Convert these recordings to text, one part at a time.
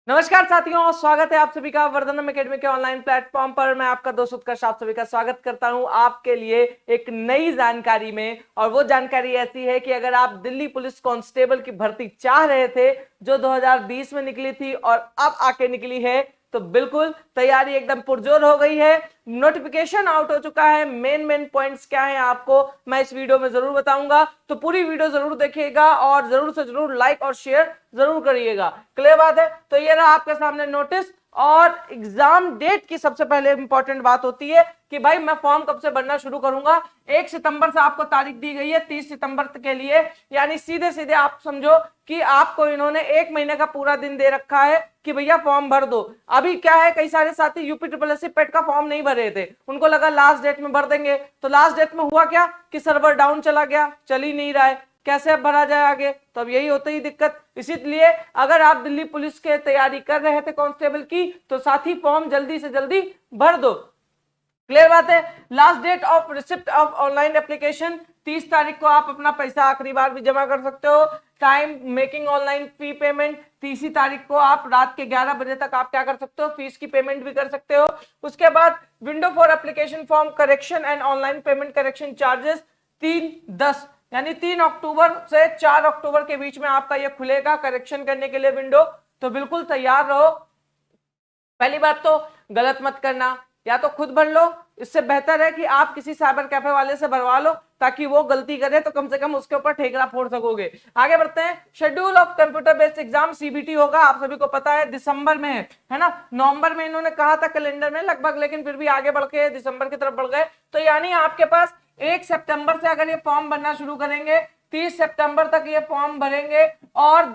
नमस्कार साथियों, स्वागत है आप सभी का वर्धनम एकेडमी के ऑनलाइन प्लेटफॉर्म पर। मैं आपका दोस्त उत्कर्ष आप सभी का स्वागत करता हूं आपके लिए एक नई जानकारी में। और वो जानकारी ऐसी है कि अगर आप दिल्ली पुलिस कांस्टेबल की भर्ती चाह रहे थे जो 2020 में निकली थी और अब आके निकली है, तो बिल्कुल तैयारी एकदम पुरजोर हो गई है। नोटिफिकेशन आउट हो चुका है। मेन पॉइंट्स क्या है आपको मैं इस वीडियो में जरूर बताऊंगा, तो पूरी वीडियो जरूर देखिएगा और जरूर से जरूर लाइक और शेयर जरूर करिएगा। क्लियर बात है। तो ये रहा आपके सामने नोटिस। और एग्जाम डेट की सबसे पहले इंपॉर्टेंट बात होती है कि भाई मैं फॉर्म कब से भरना शुरू करूंगा। 1 सितंबर से आपको तारीख दी गई है 30 सितंबर के लिए, यानी सीधे सीधे आप समझो कि आपको इन्होंने 1 महीने का पूरा दिन दे रखा है कि भैया फॉर्म भर दो। अभी क्या है, कई सारे साथी यूपी ट्रिपल पेट का फॉर्म नहीं भर रहे थे, उनको लगा लास्ट डेट में भर देंगे। तो लास्ट डेट में हुआ क्या कि सर्वर डाउन चला गया, चल ही नहीं रहा है, कैसे अब भरा जाए आगे। तो अब यही होता ही दिक्कत। इसीलिए अगर आप दिल्ली पुलिस के तैयारी कर रहे थे कांस्टेबल की, तो साथी फॉर्म जल्दी से जल्दी भर दो। क्लियर बात है। Last date of receipt of online application 30 तारीख को आप अपना पैसा आखिरी बार भी जमा कर सकते हो। Time making online fee payment 30 तारीख को आप रात के 11 बजे तक आप क्या कर सकते हो, फीस की पेमेंट भी कर सकते हो। उसके बाद window for application form correction and online payment correction charges 3/10 यानी 3 अक्टूबर से 4 अक्टूबर के बीच में आपका यह खुलेगा करेक्शन करने के लिए विंडो। तो बिल्कुल तैयार रहो। पहली बात तो गलत मत करना, या तो खुद भर लो, इससे बेहतर है कि आप किसी साइबर कैफे वाले से भरवा लो, ताकि वो गलती करे तो कम से कम उसके ऊपर ठेकरा फोड़ सकोगे। आगे बढ़ते हैं। Schedule of computer based exam CBT होगा, आप सभी को पता है दिसंबर में है ना। नवंबर में इन्होंने कहा था कैलेंडर में लगभग, लेकिन फिर भी आगे बढ़ के दिसंबर की तरफ बढ़ गए। तो यानी आपके पास 1 सितंबर से अगर ये फॉर्म भरना शुरू करेंगे, 30 सितंबर तक ये फॉर्म भरेंगे और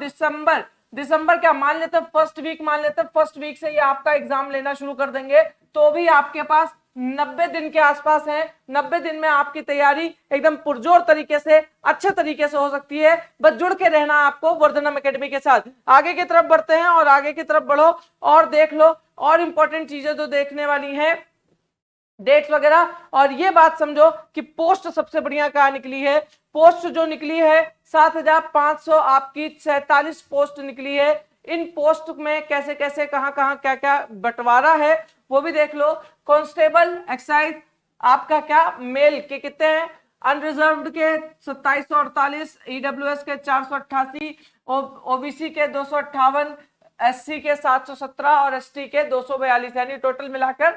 दिसंबर क्या मान लेते फर्स्ट वीक, मान लेते फर्स्ट वीक से ये आपका एग्जाम लेना शुरू कर देंगे, तो भी आपके पास 90 दिन के आसपास है। 90 दिन में आपकी तैयारी एकदम पुरजोर तरीके से, अच्छे तरीके से हो सकती है। बस जुड़ के रहना आपको वर्धनम एकेडमी के साथ। आगे की तरफ बढ़ते हैं और आगे की तरफ बढ़ो और देख लो और इंपॉर्टेंट चीजें जो देखने वाली हैं, डेट्स वगैरह। और ये बात समझो कि पोस्ट सबसे बढ़िया कहां निकली है। पोस्ट जो निकली है 7,500 आपकी 47 पोस्ट निकली है। इन पोस्ट में कैसे कैसे कहां कहां क्या क्या बंटवारा है वो भी देख लो। कांस्टेबल एक्साइज आपका क्या मेल के कितने हैं, अनरिजर्व्ड के 2748, ईडब्ल्यूएस के 488, ओबीसी के 258, एससी के 717 और एसटी के 242, यानी टोटल मिलाकर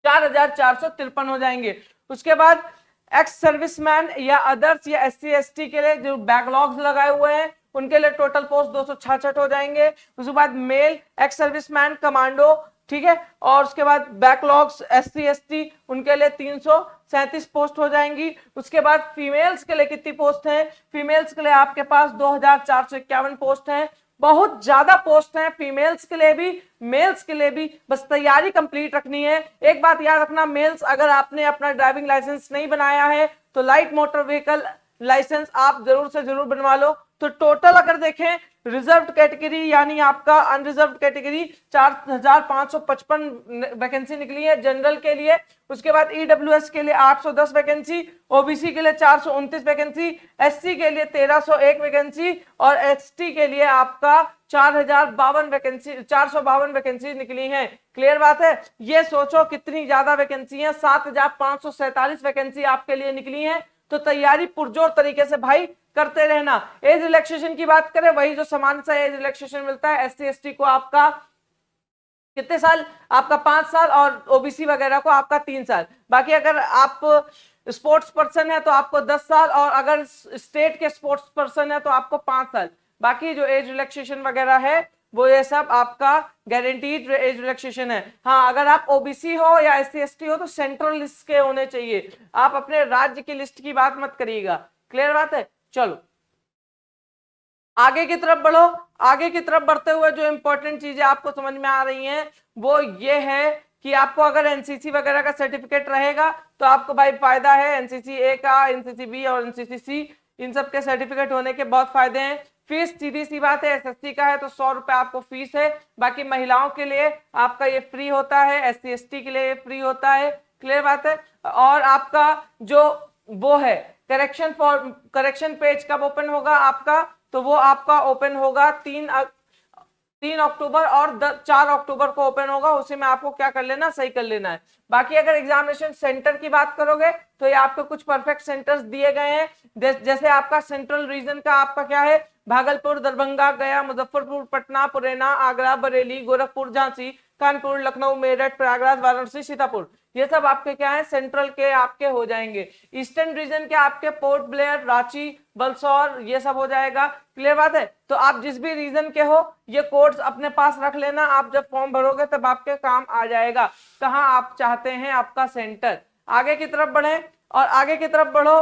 4,453 हो जाएंगे। उसके बाद एक्स सर्विसमैन या अदर्स या एससी एसटी के लिए जो बैकलॉग्स लगाए हुए हैं उनके लिए टोटल पोस्ट 266 हो जाएंगे। उसके बाद मेल एक्स सर्विसमैन कमांडो, ठीक है, और उसके बाद बैकलॉग्स एससी एसटी उनके लिए 337 पोस्ट हो जाएंगी। उसके बाद फीमेल्स के लिए कितनी पोस्ट है, फीमेल्स के लिए आपके पास 2,451 पोस्ट है। बहुत ज्यादा पोस्ट हैं फीमेल्स के लिए भी, मेल्स के लिए भी। बस तैयारी कंप्लीट रखनी है। एक बात याद रखना, मेल्स अगर आपने अपना ड्राइविंग लाइसेंस नहीं बनाया है तो लाइट मोटर व्हीकल लाइसेंस आप जरूर से जरूर बनवा लो। तो टोटल अगर देखें रिजर्व्ड कैटेगरी यानी आपका अनरिजर्व्ड कैटेगरी 4,555 वैकेंसी निकली है जनरल के लिए। उसके बाद ईडब्ल्यूएस के लिए 810 वैकेंसी, ओबीसी के लिए 429 वैकेंसी, एससी के लिए 1,301 वैकेंसी और एसटी के लिए आपका 452 वैकेंसी निकली है। क्लियर बात है। ये सोचो कितनी ज्यादा वैकेंसी है, 7,547 वैकेंसी आपके लिए निकली है। तो तैयारी पुरजोर तरीके से भाई करते रहना। एज रिलैक्सेशन की बात करें, वही जो सामान्य सा एज रिलैक्सेशन मिलता है एससी एसटी को आपका कितने साल, आपका 5 साल, और ओबीसी वगैरह को आपका 3 साल। बाकी अगर आप स्पोर्ट्स पर्सन है तो आपको 10 साल, और अगर स्टेट के स्पोर्ट्स पर्सन है तो आपको 5 साल। बाकी जो एज रिलैक्सेशन वगैरह है वो ये सब आपका गारंटीड एज रिलैक्सेशन है। हाँ, अगर आप ओबीसी हो या एससी एसटी हो तो सेंट्रल लिस्ट के होने चाहिए, आप अपने राज्य की लिस्ट की बात मत करिएगा। क्लियर बात है। चलो आगे की तरफ बढ़ो। आगे की तरफ बढ़ते हुए जो इंपॉर्टेंट चीजें आपको समझ में आ रही हैं वो ये है कि आपको अगर एनसीसी वगैरह का सर्टिफिकेट रहेगा तो आपको भाई फायदा है। एनसीसी ए का, एनसीसी बी और एनसीसी सी, इन सब के सर्टिफिकेट होने के बहुत फायदे हैं। फीस सीधी सी बात है, एसएससी का है तो 100 रुपए आपको फीस है। बाकी महिलाओं के लिए आपका ये फ्री होता है, एससी एसटी के लिए फ्री होता है। क्लियर बात है। और आपका जो वो है करेक्शन पेज कब ओपन होगा आपका, तो वो आपका ओपन होगा 3 3 अक्टूबर और 4 अक्टूबर को ओपन होगा, उसी में आपको क्या कर लेना, सही कर लेना है। बाकी अगर एग्जामिनेशन सेंटर की बात करोगे तो ये आपको कुछ परफेक्ट सेंटर्स दिए गए हैं। जैसे आपका सेंट्रल रीजन का आपका क्या है, भागलपुर, दरभंगा, गया, मुजफ्फरपुर, पटना, मुरैना, आगरा, बरेली, गोरखपुर, झांसी, कानपुर, लखनऊ, मेरठ, प्रयागराज, वाराणसी, सीतापुर, ये सब आपके क्या है, सेंट्रल के आपके हो जाएंगे। ईस्टर्न रीजन के आपके पोर्ट ब्लेयर, रांची, बलसौर, ये सब हो जाएगा। क्लियर बात है। तो आप जिस भी रीजन के हो ये कोड्स अपने पास रख लेना, आप जब फॉर्म भरोगे तब आपके काम आ जाएगा कहां आप चाहते हैं आपका सेंटर। आगे की तरफ बढ़े और आगे की तरफ बढ़ो,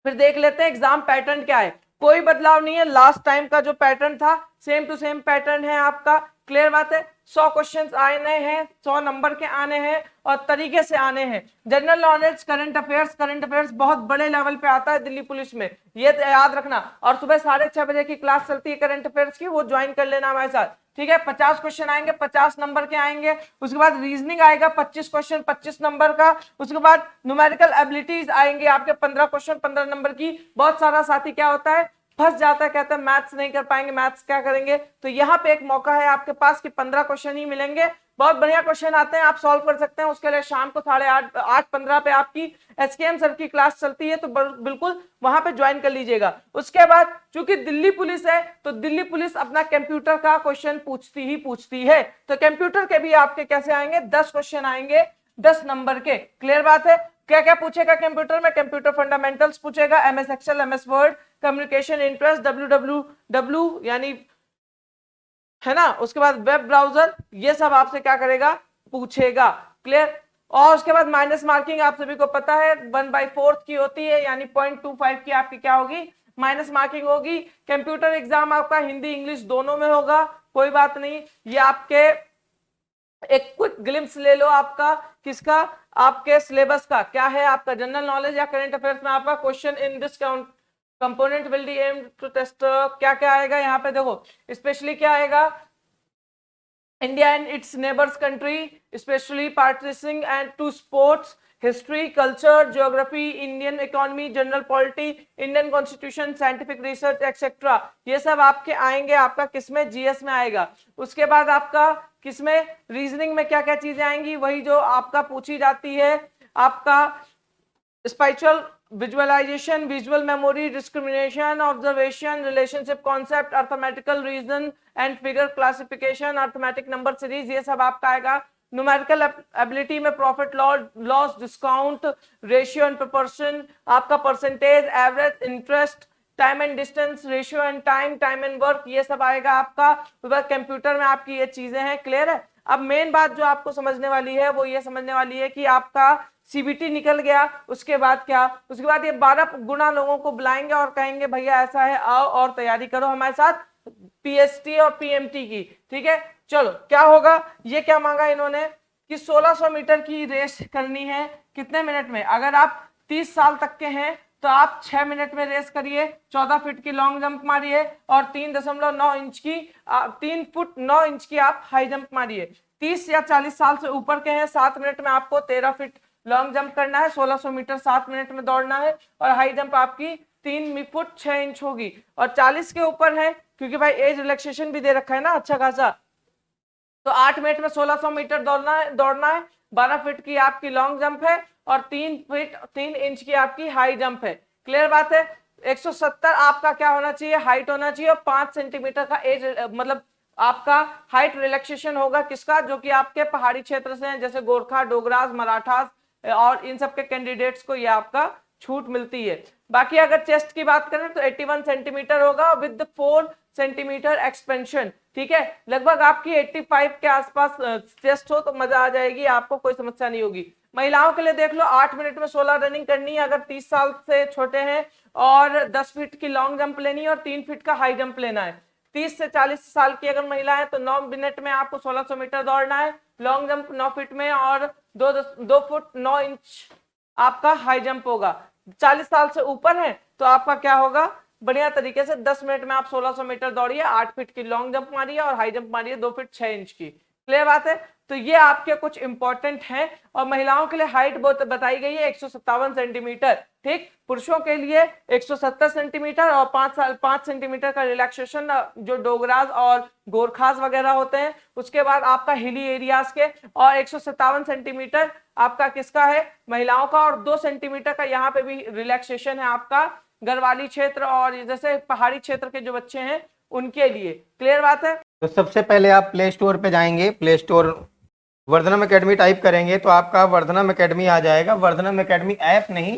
फिर देख लेते हैं एग्जाम पैटर्न क्या है। कोई बदलाव नहीं है, लास्ट टाइम का जो पैटर्न था सेम टू सेम पैटर्न है आपका। क्लियर बात है। 100 क्वेश्चंस आने हैं, 100 नंबर के आने हैं और तरीके से आने हैं। जनरल नॉलेज, करंट अफेयर्स बहुत बड़े लेवल पे आता है दिल्ली पुलिस में, ये याद रखना। और सुबह 6:30 बजे की क्लास चलती है करंट अफेयर्स की, वो ज्वाइन कर लेना हमारे साथ, ठीक है। 50 क्वेश्चन आएंगे, 50 नंबर के आएंगे। उसके बाद रीजनिंग आएगा 25 क्वेश्चन 25 नंबर का। उसके बाद न्यूमेरिकल एबिलिटीज आएंगे आपके 15 क्वेश्चन 15 नंबर की। बहुत सारा साथी क्या होता है, फंस जाता है, कहता है मैथ्स नहीं कर पाएंगे, मैथ्स क्या करेंगे। तो यहाँ पे एक मौका है आपके पास कि 15 क्वेश्चन ही मिलेंगे, बहुत बढ़िया क्वेश्चन आते हैं, आप सॉल्व कर सकते हैं। उसके लिए शाम को 8:15 पे आपकी एसकेएम सर की क्लास चलती है, तो बिल्कुल वहां पे ज्वाइन कर लीजिएगा। उसके बाद चूंकि दिल्ली पुलिस है तो दिल्ली पुलिस अपना कंप्यूटर का क्वेश्चन पूछती है, तो कंप्यूटर के भी आपके कैसे आएंगे, 10 क्वेश्चन आएंगे 10 नंबर के। क्लियर बात है। क्या क्या पूछेगा कंप्यूटर में, कंप्यूटर फंडामेंटल्स पूछेगा, MS excel, MS word, communication interest, W यानी है ना, उसके बाद वेब ब्राउजर, ये सब आपसे क्या करेगा, पूछेगा। क्लियर। और उसके बाद माइनस मार्किंग आप सभी को पता है 1/4 की होती है, यानी 0.25 की आपकी क्या होगी, माइनस मार्किंग होगी। कंप्यूटर एग्जाम आपका हिंदी इंग्लिश दोनों में होगा, कोई बात नहीं। ये आपके एक क्विक ग्लिम्स ले लो आपका किसका, आपके सिलेबस का क्या है, आपका जनरल नॉलेज या करंट अफेयर्स में आपका question in this component will be aimed to test, क्या क्या आएगा यहाँ पे देखो, स्पेशली क्या आएगा, India and its neighbours country, specially pertaining and to sports, history, culture, geography, Indian economy, general polity, Indian constitution, scientific research etcetera, ये सब आपके आएंगे, आपका किसमें, जीएस में आएगा। उसके बाद आपका किसमें, रीजनिंग में क्या क्या चीजें आएंगी, वही जो आपका पूछी जाती है, आपका spatial visualisation, visual memory, discrimination, observation, relationship concept, arithmetical reason and figure classification, arithmetic number series, ये सब आपका आएगा। न्यूमेरिकल एबिलिटी में profit loss, discount, ratio and proportion, आपका percentage, average, interest, time and distance, ratio and time, time and work, ये सब आएगा आपका। कंप्यूटर में आपकी ये चीजें हैं। क्लियर है। अब मेन बात जो आपको समझने वाली है वो ये समझने वाली है कि आपका सीबीटी निकल गया, उसके बाद क्या, उसके बाद ये 12 गुना लोगों को बुलाएंगे और कहेंगे भैया ऐसा है, आओ और तैयारी करो हमारे साथ पीएसटी और पीएमटी की, ठीक है। चलो क्या होगा, ये क्या मांगा इन्होंने कि 1600 मीटर की रेस करनी है, कितने मिनट में, अगर आप 30 साल तक के हैं तो आप 6 मिनट में रेस करिए, 14 फीट की लॉन्ग जंप मारिए और 3.9 इंच की 3 फुट 9 इंच की आप हाई जंप मारिए। 30 या 40 साल से ऊपर के हैं, 7 मिनट में आपको 13 फीट लॉन्ग जंप करना है, 1600 मीटर 7 मिनट में दौड़ना है और हाई जंप आपकी 3 फुट 6 इंच होगी। और 40 के ऊपर है, क्योंकि भाई एज रिलैक्सेशन भी दे रखा है ना अच्छा खासा, तो 8 मिनट में 1600 मीटर दौड़ना है, 12 फीट की आपकी लॉन्ग जंप है और 3 फीट 3 इंच की आपकी हाई जंप है। क्लियर बात है। 170 आपका क्या होना चाहिए, हाइट होना चाहिए और 5 सेंटीमीटर का एज मतलब आपका हाइट रिलैक्सेशन होगा किसका, जो कि आपके पहाड़ी क्षेत्र से हैं, जैसे गोरखा, डोगरास, मराठास और इन सब के कैंडिडेट्स को ये आपका छूट मिलती है। बाकी अगर चेस्ट की बात करें तो 81 सेंटीमीटर होगा विद 4 सेंटीमीटर एक्सपेंशन, ठीक है। लगभग आपकी 85 के आसपास चेस्ट हो तो मजा आ जाएगी, आपको कोई समस्या नहीं होगी। महिलाओं के लिए देख लो, 8 मिनट में 16 रनिंग करनी है अगर 30 साल से छोटे हैं, और 10 फीट की लॉन्ग जंप लेनी है और 3 फीट का हाई जंप लेना है। 30 से 40 साल की अगर महिला है तो 9 मिनट में आपको 1600 मीटर दौड़ना है, लॉन्ग जंप 9 फीट में और 2 फुट 9 इंच आपका हाई जंप होगा। 40 साल से ऊपर है तो आपका क्या होगा, बढ़िया तरीके से 10 मिनट में आप 1600 मीटर दौड़िए, 8 फीट की लॉन्ग जंप मारिए और हाई जंप मारिए 2 फीट 6 इंच की। क्लियर बात है। तो ये आपके कुछ इंपॉर्टेंट हैं। और महिलाओं के लिए हाइट बताई गई है 157 सेंटीमीटर, ठीक। पुरुषों के लिए 170 सेंटीमीटर और 5 सेंटीमीटर का रिलैक्सेशन जो डोगराज और गोरखास वगैरह होते हैं। उसके बाद आपका हिली एरियाज के, और 157 सेंटीमीटर आपका किसका है, महिलाओं का, और 2 सेंटीमीटर का यहाँ पे भी रिलैक्सेशन है आपका गढ़वाली क्षेत्र और जैसे पहाड़ी क्षेत्र के जो बच्चे हैं उनके लिए। क्लियर बात है। तो सबसे पहले आप प्ले स्टोर पे जाएंगे, प्ले स्टोर वर्धनम एकेडमी टाइप करेंगे तो आपका वर्धनम एकेडमी आ जाएगा। वर्धनम एकेडमी ऐप नहीं,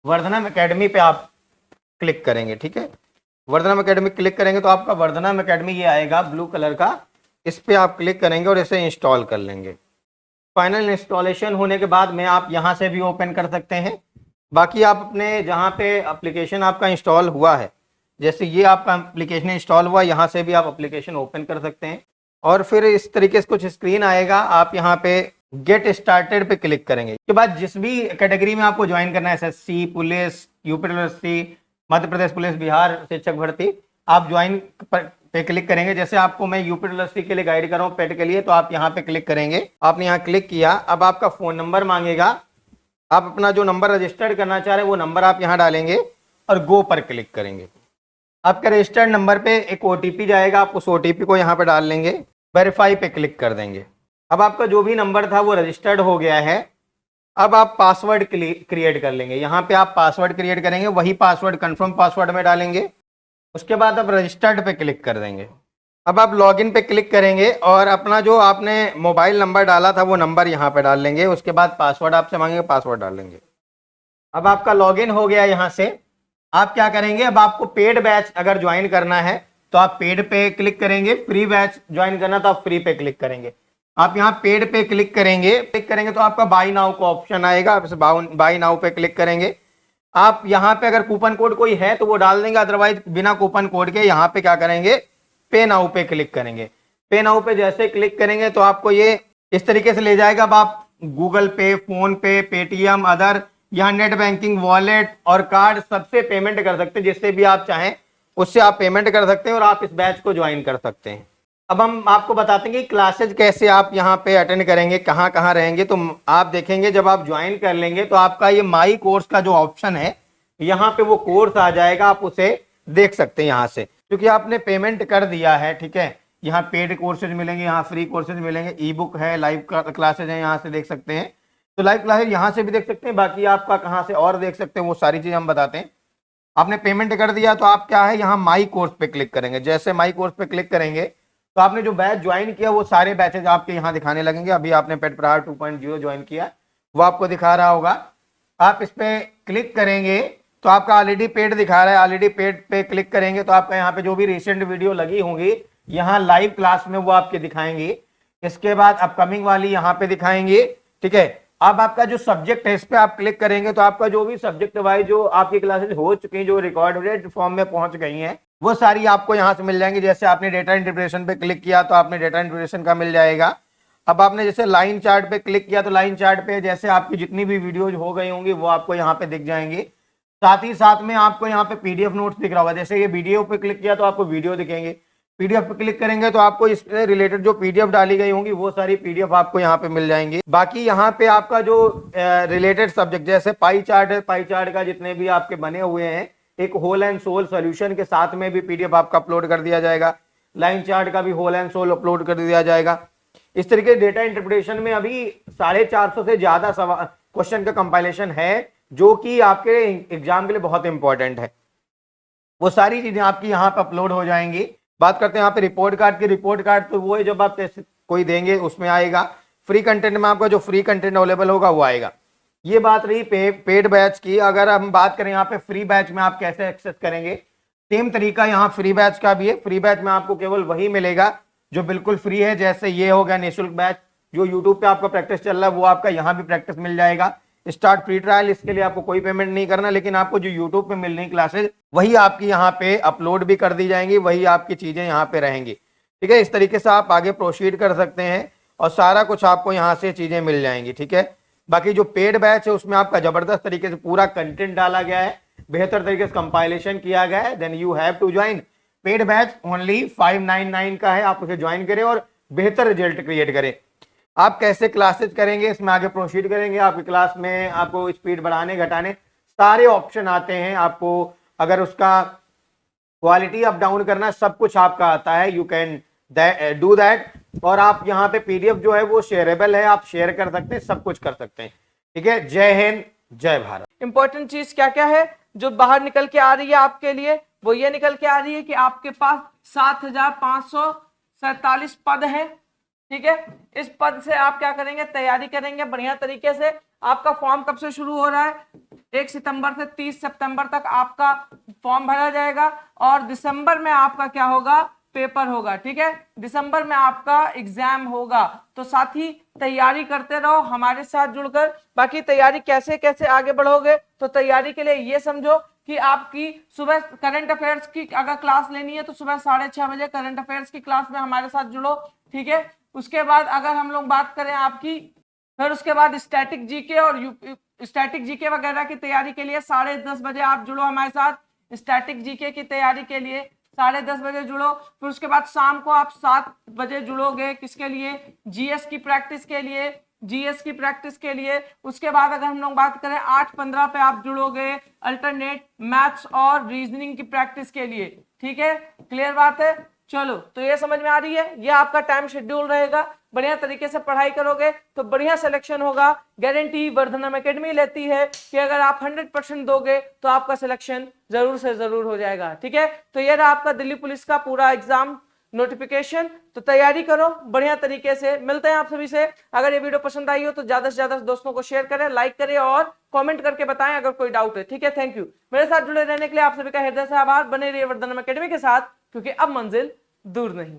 वर्धनम एकेडमी पे आप क्लिक करेंगे, ठीक है। वर्धनम एकेडमी क्लिक करेंगे तो आपका वर्धनम एकेडमी ये आएगा ब्लू कलर का, इस पे आप क्लिक करेंगे और इसे इंस्टॉल कर लेंगे। फाइनल इंस्टॉलेशन होने के बाद में आप यहाँ से भी ओपन कर सकते हैं। बाकी आप अपने जहाँ पे एप्लीकेशन आपका इंस्टॉल हुआ है, जैसे ये आपका एप्लीकेशन इंस्टॉल हुआ, यहाँ से भी आप एप्लीकेशन ओपन कर सकते हैं। और फिर इस तरीके से कुछ स्क्रीन आएगा, आप यहाँ पे गेट स्टार्टेड पे क्लिक करेंगे। इसके बाद जिस भी कैटेगरी में आपको ज्वाइन करना है, SSC, police, UP, Madhya Pradesh police, Bihar शिक्षक भर्ती, आप ज्वाइन पे क्लिक करेंगे। जैसे आपको मैं यूपी के लिए गाइड कर रहा हूँ पेट के लिए, तो आप यहाँ पे क्लिक करेंगे। आपने यहाँ क्लिक किया, अब आपका फोन नंबर मांगेगा, आप अपना जो नंबर रजिस्टर्ड करना चाह रहे हैं वो नंबर आप यहाँ डालेंगे और गो पर क्लिक करेंगे। आपके रजिस्टर्ड नंबर पे एक ओटीपी जाएगा, आप उस ओटीपी को यहाँ पे डाल लेंगे, वेरीफाई पे क्लिक कर देंगे। अब आपका जो भी नंबर था वो रजिस्टर्ड हो गया है। अब आप पासवर्ड क्रिएट कर लेंगे, यहाँ पे आप पासवर्ड क्रिएट करेंगे, वही पासवर्ड कंफर्म पासवर्ड में डालेंगे। उसके बाद आप रजिस्टर्ड पे क्लिक कर देंगे। अब आप लॉगिन पे क्लिक करेंगे और अपना जो आपने मोबाइल नंबर डाला था वो नंबर यहाँ पे डाल लेंगे। उसके बाद पासवर्ड आपसे मांगेंगे, पासवर्ड डाल लेंगे। अब आपका लॉगिन हो गया। यहाँ से आप क्या करेंगे, अब आपको पेड बैच अगर ज्वाइन करना है तो आप पेड पे क्लिक करेंगे, फ्री बैच ज्वाइन करना तो आप फ्री पे क्लिक करेंगे। आप यहाँ पेड पे क्लिक करेंगे तो आपका बाई नाउ का ऑप्शन आएगा, आप बाई नाउ पे क्लिक करेंगे। आप यहाँ पे अगर कूपन कोड कोई है तो वो डाल देंगे, अदरवाइज बिना कूपन कोड के यहाँ पे क्या करेंगे, पे नाउ पे क्लिक करेंगे। पे नाउ पे जैसे क्लिक करेंगे तो आपको ये इस तरीके से ले जाएगा। अब आप गूगल पे, फोन पे, पेटीएम, अदर, यहाँ नेट बैंकिंग, वॉलेट और कार्ड सबसे पेमेंट कर सकते हैं, जिससे भी आप चाहें उससे आप पेमेंट कर सकते हैं और आप इस बैच को ज्वाइन कर सकते हैं। अब हम आपको बताते हैं कि क्लासेज कैसे आप यहाँ पे अटेंड करेंगे, कहाँ कहाँ रहेंगे। तो आप देखेंगे जब आप ज्वाइन कर लेंगे तो आपका ये माई कोर्स का जो ऑप्शन है, यहाँ पे वो कोर्स आ जाएगा, आप उसे देख सकते हैं यहाँ से, क्योंकि आपने पेमेंट कर दिया है, ठीक है। यहाँ पेड कोर्सेज मिलेंगे, यहाँ फ्री कोर्सेज मिलेंगे, ई बुक है, लाइव क्लासेज है, यहाँ से देख सकते हैं। तो लाइव क्लासेज यहाँ से भी देख सकते हैं, बाकी आपका कहाँ से और देख सकते हैं वो सारी चीज़ हम बताते हैं। आपने पेमेंट कर दिया तो आप क्या है, यहाँ माई कोर्स पे क्लिक करेंगे। जैसे माई कोर्स पे क्लिक करेंगे तो आपने जो बैच ज्वाइन किया वो सारे बैचेज आपके यहाँ दिखाने लगेंगे। अभी आपने पेट प्रहार 2.0 ज्वाइन किया, वो आपको दिखा रहा होगा। आप इस पे क्लिक करेंगे तो आपका ऑलरेडी पेड दिखा रहा है, ऑलरेडी पेड पे क्लिक करेंगे तो आपका यहाँ पे जो भी रिसेंट वीडियो लगी होंगी यहाँ लाइव क्लास में वो आपके दिखाएंगे। इसके बाद अपकमिंग वाली यहाँ पे दिखाएंगे, ठीक है। अब आपका जो सब्जेक्ट है इस पे आप क्लिक करेंगे तो आपका जो भी सब्जेक्ट वाइज जो आपकी क्लासेज हो चुकी हैं, जो रिकॉर्डेड फॉर्म में पहुंच गई हैं, वो सारी आपको यहाँ से मिल जाएंगी। जैसे आपने डेटा इंटरप्रिटेशन पे क्लिक किया तो आपने डेटा इंटरप्रिटेशन का मिल जाएगा। अब आपने जैसे लाइन चार्ट पे क्लिक किया तो लाइन चार्ट पे जैसे आपकी जितनी भी वीडियोज हो गई होंगी वो आपको यहाँ पे दिख जाएंगी। साथ ही साथ में आपको यहाँ पे पीडीएफ नोट्स दिख रहा होगा। जैसे ये वीडियो पे क्लिक किया तो आपको वीडियो दिखेंगे, पीडीएफ पे क्लिक करेंगे तो आपको इससे रिलेटेड जो पीडीएफ डाली गई होंगी वो सारी पीडीएफ आपको यहाँ पे मिल जाएंगी। बाकी यहाँ पे आपका जो रिलेटेड सब्जेक्ट जैसे पाई चार्ट है, पाई चार्ट का जितने भी आपके बने हुए हैं एक होल एंड सोल सॉल्यूशन के साथ में भी पीडीएफ आपका अपलोड कर दिया जाएगा। लाइन चार्ट का भी होल एंड सोल अपलोड कर दिया जाएगा। इस तरीके डेटा इंटरप्रिटेशन में अभी 450 से ज्यादा क्वेश्चन का कंपाइलेशन है जो कि आपके एग्जाम के लिए बहुत इंपॉर्टेंट है। वो सारी चीजें आपकी यहाँ पे अपलोड हो जाएंगी। बात करते हैं यहाँ पे रिपोर्ट कार्ड की। रिपोर्ट कार्ड तो वो है जब आप टेस्ट कोई देंगे उसमें आएगा। फ्री कंटेंट में आपका जो फ्री कंटेंट अवेलेबल होगा वो आएगा। ये बात रही पेड बैच की। अगर हम बात करें यहाँ पे फ्री बैच में आप कैसे एक्सेस करेंगे, सेम तरीका यहाँ फ्री बैच का भी है। फ्री बैच में आपको केवल वही मिलेगा जो बिल्कुल फ्री है। जैसे ये हो गया निःशुल्क बैच, जो यूट्यूब पे आपका प्रैक्टिस चल रहा है वो आपका यहाँ भी प्रैक्टिस मिल जाएगा। स्टार्ट फ्री ट्रायल, इसके लिए आपको कोई पेमेंट नहीं करना, लेकिन आपको जो यूट्यूब पे मिल रही क्लासेज वही आपकी यहाँ पे अपलोड भी कर दी जाएंगी, वही आपकी चीजें यहाँ पे रहेंगी, ठीक है। इस तरीके से आप आगे प्रोसीड कर सकते हैं और सारा कुछ आपको यहाँ से चीजें मिल जाएंगी, ठीक है। बाकी जो पेड बैच है उसमें आपका जबरदस्त तरीके से पूरा कंटेंट डाला गया है, बेहतर तरीके से कंपाइलेशन किया गया है। Then you have to join paid batch, only 599 का है। आप उसे ज्वाइन करें और बेहतर रिजल्ट क्रिएट करें। आप कैसे क्लासेस करेंगे इसमें आगे प्रोसीड करेंगे। आपकी क्लास में आपको स्पीड बढ़ाने घटाने सारे ऑप्शन आते हैं। आपको अगर उसका क्वालिटी अप डाउन करना सब कुछ आपका आता है, यू कैन डू दैट। और आप यहाँ पे पीडीएफ जो है वो शेयरेबल है, आप शेयर कर सकते हैं, सब कुछ कर सकते हैं। ठीक है, जय हिंद जय भारत। इंपॉर्टेंट चीज क्या क्या है जो बाहर निकल के आ रही है आपके लिए, वो ये निकल के आ रही है कि आपके पास 7,547 पद है। ठीक है, इस पद से आप क्या करेंगे, तैयारी करेंगे बढ़िया तरीके से। आपका फॉर्म कब से शुरू हो रहा है, 1 सितंबर से 30 सितंबर तक आपका फॉर्म भरा जाएगा और दिसंबर में आपका क्या होगा, पेपर होगा। ठीक है, दिसंबर में आपका एग्जाम होगा। तो साथी तैयारी करते रहो हमारे साथ जुड़कर। बाकी तैयारी कैसे कैसे आगे बढ़ोगे, तो तैयारी के लिए ये समझो कि आपकी सुबह करंट अफेयर्स की अगर क्लास लेनी है तो सुबह 6:30 बजे करंट अफेयर्स की क्लास में हमारे साथ जुड़ो। ठीक है, उसके बाद अगर हम लोग बात करें आपकी, फिर उसके बाद स्टैटिक जीके और स्टैटिक जीके वगैरह की तैयारी के लिए 10:30 बजे आप जुड़ो हमारे साथ। स्टैटिक जीके की तैयारी के लिए 10:30 बजे जुड़ो। फिर उसके बाद शाम को आप 7 बजे जुड़ोगे, किसके लिए, जीएस की प्रैक्टिस के लिए, जीएस की प्रैक्टिस के लिए। उसके बाद अगर हम लोग बात करें 8:15 पे आप जुड़ोगे अल्टरनेट मैथ्स और रीजनिंग की प्रैक्टिस के लिए। ठीक है, क्लियर बात है। चलो, तो ये समझ में आ रही है, ये आपका टाइम शेड्यूल रहेगा। बढ़िया तरीके से पढ़ाई करोगे तो बढ़िया सिलेक्शन होगा। गारंटी वर्धनम एकेडमी लेती है कि अगर आप 100% दोगे तो आपका सिलेक्शन जरूर से जरूर हो जाएगा। ठीक है, तो ये रहा आपका दिल्ली पुलिस का पूरा एग्जाम नोटिफिकेशन। तो तैयारी करो बढ़िया तरीके से। मिलते हैं आप सभी से। अगर ये वीडियो पसंद आई हो तो ज्यादा से ज्यादा दोस्तों को शेयर करें, लाइक करें और कमेंट करके बताएं अगर कोई डाउट है। ठीक है, थैंक यू। मेरे साथ जुड़े रहने के लिए आप सभी का हृदय से आभार। बने रहिए वर्धनम एकेडमी के साथ, क्योंकि अब मंजिल दूर नहीं।